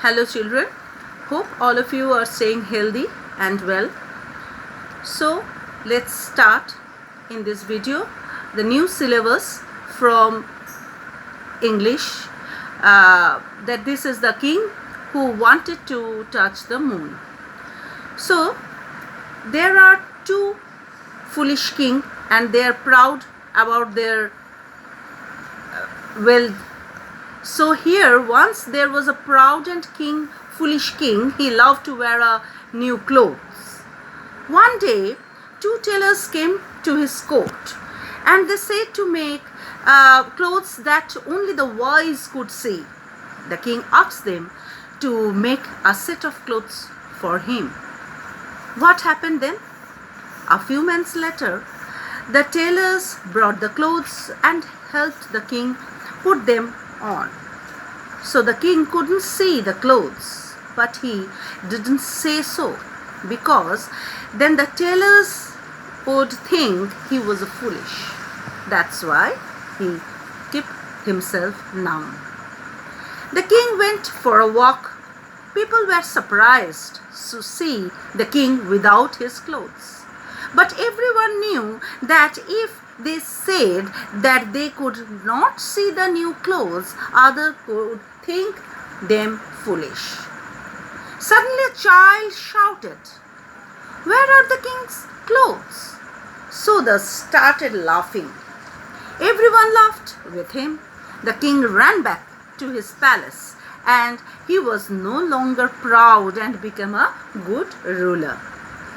Hello children, hope all of you are staying healthy and well. So let's start in this video the new syllabus from English, that this is the king who wanted to touch the moon. So there are two foolish kings and they are proud about their wealth. So here once there was a proud and foolish king. He loved to wear a new clothes. One day two tailors came to his court and they said to make clothes that only the wise could see. The king asked them to make a set of clothes for him. What happened then? A few months later, the tailors brought the clothes and helped the king put them on. So the king couldn't see the clothes, but he didn't say so, because then the tailors would think he was foolish. That's why he kept himself numb. The king went for a walk. People were surprised to see the king without his clothes. But everyone knew that if they said that they could not see the new clothes, others could think them foolish. Suddenly a child shouted, "Where are the king's clothes?" So they started laughing. Everyone laughed with him. The king ran back to his palace and he was no longer proud and became a good ruler.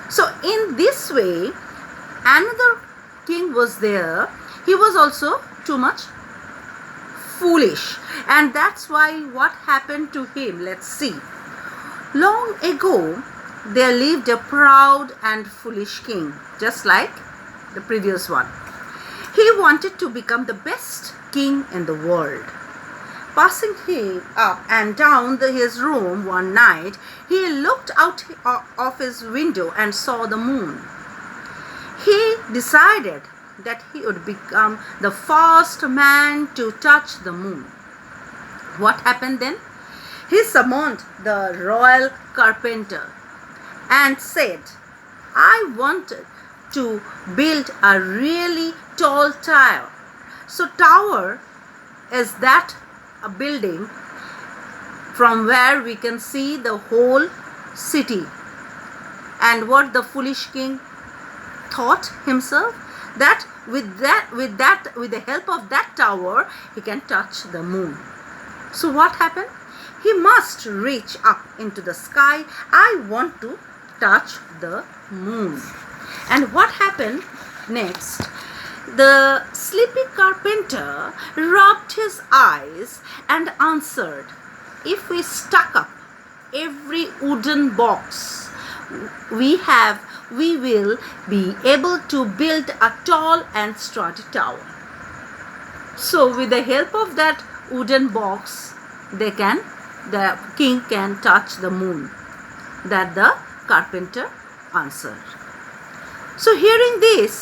So in this way, another king was there. He was also too much foolish, and that's why what happened to him. Let's see. Long ago there lived a proud and foolish king, just like the previous one. He wanted to become the best king in the world. Passing up and down his room one night, he looked out of his window and saw the moon. He decided that he would become the first man to touch the moon. What happened then? He summoned the royal carpenter and said, "I wanted to build a really tall tower." So tower is that a building from where we can see the whole city. And what the foolish king thought himself, that with the help of that tower he can touch the moon. So what happened? He must reach up into the sky. I want to touch the moon. And what happened next? The sleepy carpenter rubbed his eyes and answered, "If we stuck up every wooden box we have, we will be able to build a tall and sturdy tower." So with the help of that wooden box, the king can touch the moon. That the carpenter answered. So hearing this,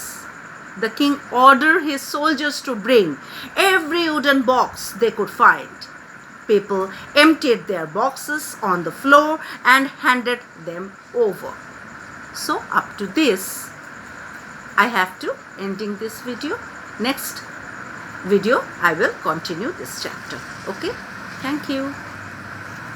the king ordered his soldiers to bring every wooden box they could find. People emptied their boxes on the floor and handed them over. So up to this, I have to ending this video. Next video I will continue this chapter. Okay, thank you.